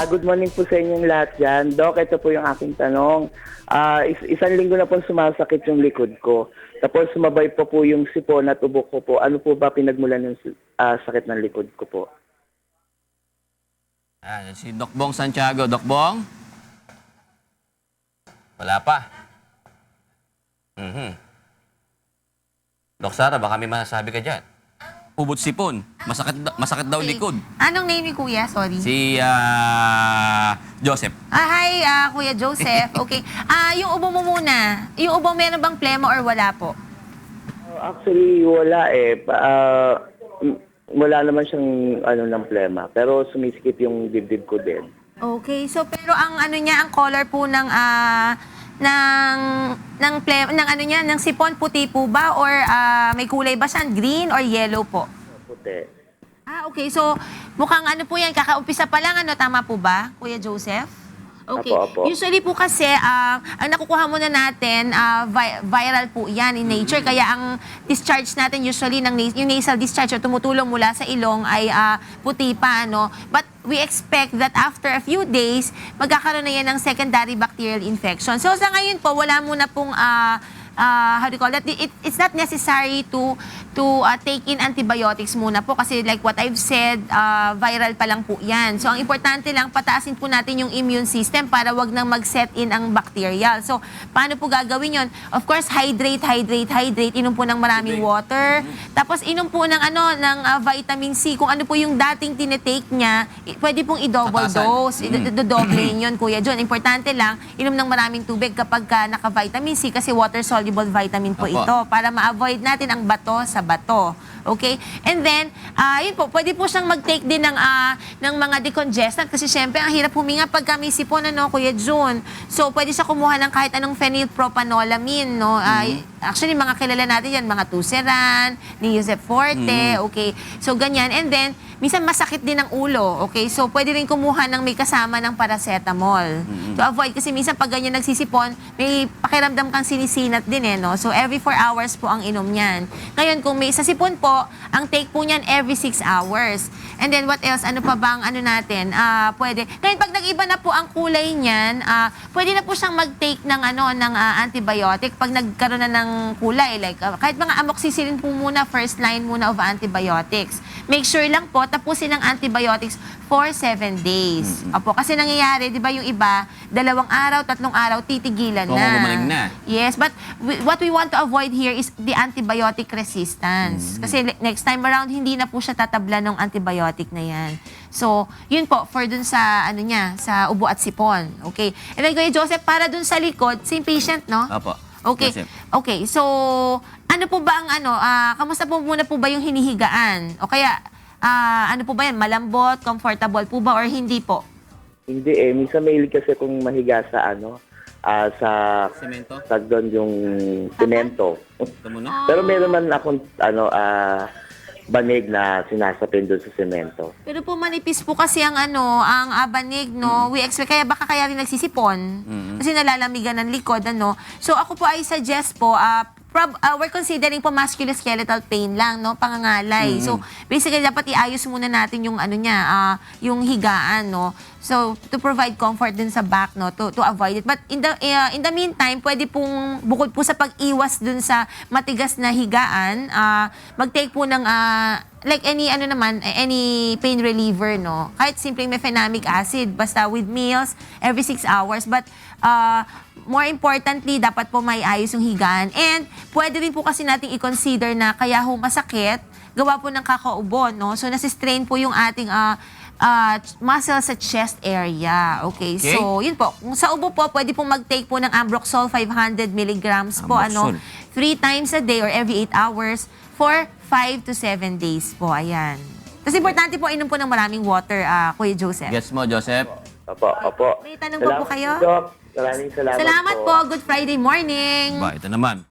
Good morning po sa inyong lahat dyan. Doc, ito po yung aking tanong. Isang linggo na po sumasakit yung likod ko. Tapos sumabay po yung sipon at ubo ko po. Ano po ba pinagmulan ng sakit ng likod ko po? Si Doc Bong Santiago. Doc Bong? Wala pa. Doc Sara, baka may masasabi ka dyan. Ubot sipon. Masakit daw Okay. likod. Anong name ni Kuya? Sorry. Si Joseph. Hi, Kuya Joseph. Okay. Yung ubo mo muna. Yung ubo, meron bang plema or wala po? Actually, wala eh. Wala naman siyang ng plema. Pero sumisikip yung dibdib ko din. Okay. So, pero ang ang color po ng ng sipon puti po ba or may kulay ba siya, green or yellow po? Puti. Okay. So, mukhang po yan, kakaumpisa pa lang, tama po ba, Kuya Joseph? Okay. Apo. Usually po kasi, ang nakukuha muna natin, viral po yan in nature. Kaya ang discharge natin usually, yung nasal discharge o tumutulong mula sa ilong ay puti pa, But we expect that after a few days, magkakaroon na yan ng secondary bacterial infection. So sa ngayon po, wala muna pong how do you call that? It's not necessary to take in antibiotics muna po kasi like what I've said, viral pa lang po yan. So ang importante lang, pataasin po natin yung immune system para wag nang mag-set in ang bacterial. So paano po gagawin yon? Of course, hydrate. Inom po ng maraming water. Tapos inom po ng vitamin C. Kung ano po yung dating tinetake niya, pwede pong i-double dose. Dodoble yun, Kuya John. Importante lang, inom ng maraming tubig kapag naka-vitamin C kasi water-soluble vitamin po ito para ma-avoid natin ang bato sa bato. Okay? And then, yun po, pwede po siyang mag-take din ng mga decongestant kasi syempre, ang hirap huminga pag may sipon, Kuya June. So, pwede siya kumuha ng kahit anong phenylpropanolamine, actually, mga kilala natin yan, mga Tuceran, ni Joseph Forte, okay? So, ganyan. And then, minsan masakit din ang ulo, okay? So, pwede rin kumuha ng may kasama ng paracetamol. To avoid, kasi minsan pag ganyan nagsisipon, may pakiramdam kang sinisinat din, So, every 4 hours po ang inom niyan. Ngayon, kung may sa sipon po, ang take po niyan every 6 hours. And then, what else? Ano pa bang natin? Pwede. Ngayon, pag nag-iba na po ang kulay niyan, pwede na po siyang mag-take ng, antibiotic pag nagkaroon na ng kulay. Like, kahit mga amoxicillin po muna, first line muna of antibiotics. Make sure lang po, tapusin ang antibiotics for 7 days. Opo, kasi nangyayari, di ba yung iba, 2 araw, 3 araw, titigilan na. Bumalik na. Yes, but what we want to avoid here is the antibiotic resistance. Kasi next time around, hindi na po siya tatabla ng antibiotic na yan. So, yun po, for dun sa, sa ubo at sipon. Okay. And then, Kuya Joseph, para dun sa likod, same patient, no? Opo. Okay. Joseph. Okay, so, ano po ba ang kamusta po muna po ba yung hinihigaan? O kaya, ano po ba yan? Malambot, comfortable po ba or hindi po? Hindi eh. Minsan mahilig kasi kung mahiga sa sa Semento? doon yung semento. Ito muna. Pero meron man akong banig na sinasapin doon sa semento. Pero po manipis po kasi ang ang banig, We expect, kaya rin nagsisipon. Kasi nalalamigan ng likod, So ako po ay suggest po, we're considering po musculoskeletal pain lang, pangangalay. So basically dapat iayos muna natin yung yung higaan, So to provide comfort din sa back, to avoid it. But in the meantime, pwede pong bukod po sa pag-iwas dun sa matigas na higaan, mag-take po ng like any pain reliever, Kahit simpleng mefenamic acid, basta with meals every 6 hours. But more importantly, dapat po may ayos yung higaan. And pwede rin po kasi nating i-consider na kaya masakit, gawa po ng kakaubo, So nasistrain po yung ating muscle sa chest area. Okay? So, yun po. Kung sa ubo po, pwede pong mag-take po ng Ambroxol 500 milligrams po, Ambroxol. 3 times a day or every 8 hours for 5 to 7 days po. Ayan. Tapos importante po, inom po ng maraming water, Kuya Joseph. Gets mo, Joseph? Opo. May tanong po po kayo? Doc. Maraming salamat Salamat po. Good Friday morning. Ito naman.